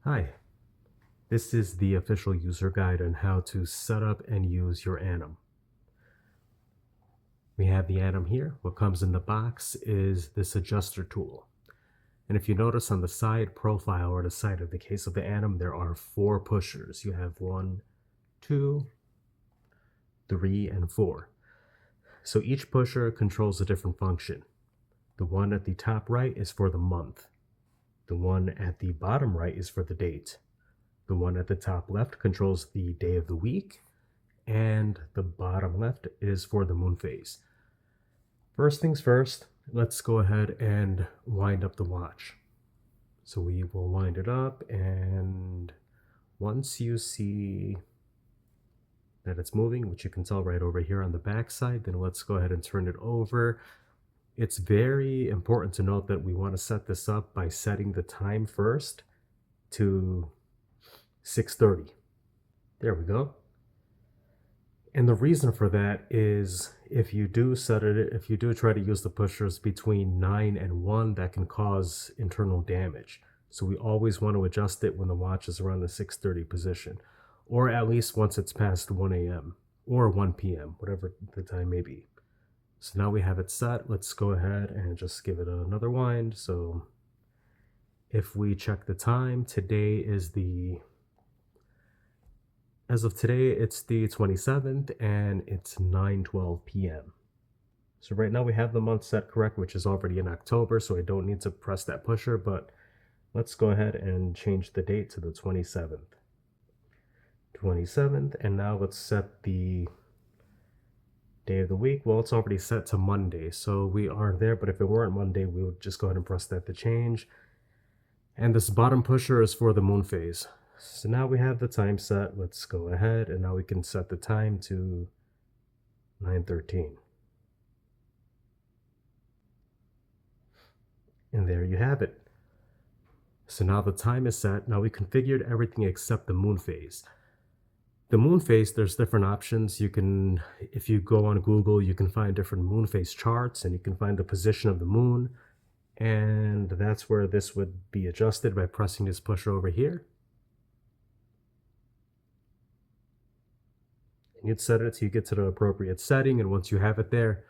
Hi, this is the official user guide on how to set up and use your Annum. We have the Annum here. What comes in the box is this adjuster tool. And if you notice on the side profile or the side of the case of the Annum, there are 4 pushers. You have 1, 2, 3, and 4. So each pusher controls a different function. The one at the top right is for the month. The one at the bottom right is for the date. The one at the top left controls the day of the week, and the bottom left is for the Moonphase. First things first, let's go ahead and wind up the watch. So we will wind it up, and once you see that it's moving, which you can tell right over here on the back side, then let's go ahead and turn it over. It's very important to note that we want to set this up by setting the time first to 6:30. There we go. And the reason for that is if you do try to use the pushers between 9 and 1, that can cause internal damage. So we always want to adjust it when the watch is around the 6:30 position, or at least once it's past 1 a.m. or 1 p.m., whatever the time may be. So now we have it set. Let's go ahead and just give it another wind. So if we check the time, as of today, it's the 27th, and it's 9:12 p.m. So right now we have the month set correct, which is already in October, so I don't need to press that pusher, but let's go ahead and change the date to the 27th. 27th, and now let's set the day of the week. Well, it's already set to Monday, so we are there, but if it weren't Monday, we would just go ahead and press that to change. And this bottom pusher is for the Moonphase. So now we have the time set. Let's go ahead, and now we can set the time to 9:13. And there you have it. So now the time is set. Now we configured everything except the Moonphase. The Moonphase, there's different options. You can, if you go on Google, you can find different Moonphase charts, and you can find the position of the moon. And that's where this would be adjusted by pressing this pusher over here. And you'd set it till you get to the appropriate setting, and once you have it there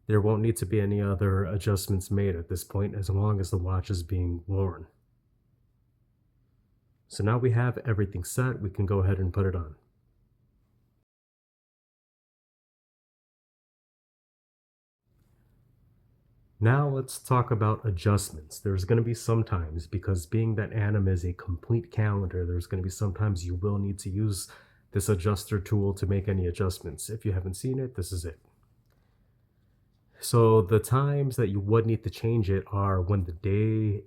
won't need to be any other adjustments made at this point as long as the watch is being worn. So now we have everything set. We can go ahead and put it on. Now let's talk about adjustments. There's going to be some times, because being that Annum is a complete calendar, there's going to be some times you will need to use this adjuster tool to make any adjustments. If you haven't seen it, this is it. So the times that you would need to change it are when the day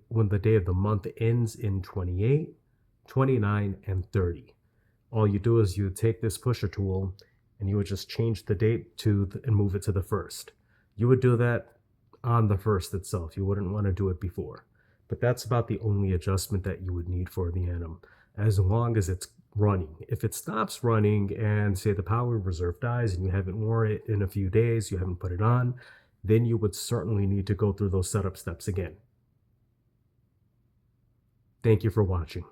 of the month ends in 28, 29, and 30. All you do is you take this pusher tool and you would just change the date and move it to the 1st. You would do that on the 1st itself. You wouldn't want to do it before. But that's about the only adjustment that you would need for the Annum, as long as it's running. If it stops running and say the power reserve dies and you haven't worn it in a few days, you haven't put it on, then you would certainly need to go through those setup steps again. Thank you for watching.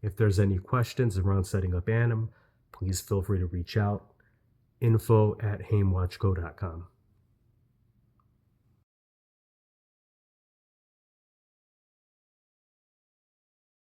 If there's any questions around setting up Annum, please feel free to reach out. info@haimwatchco.com.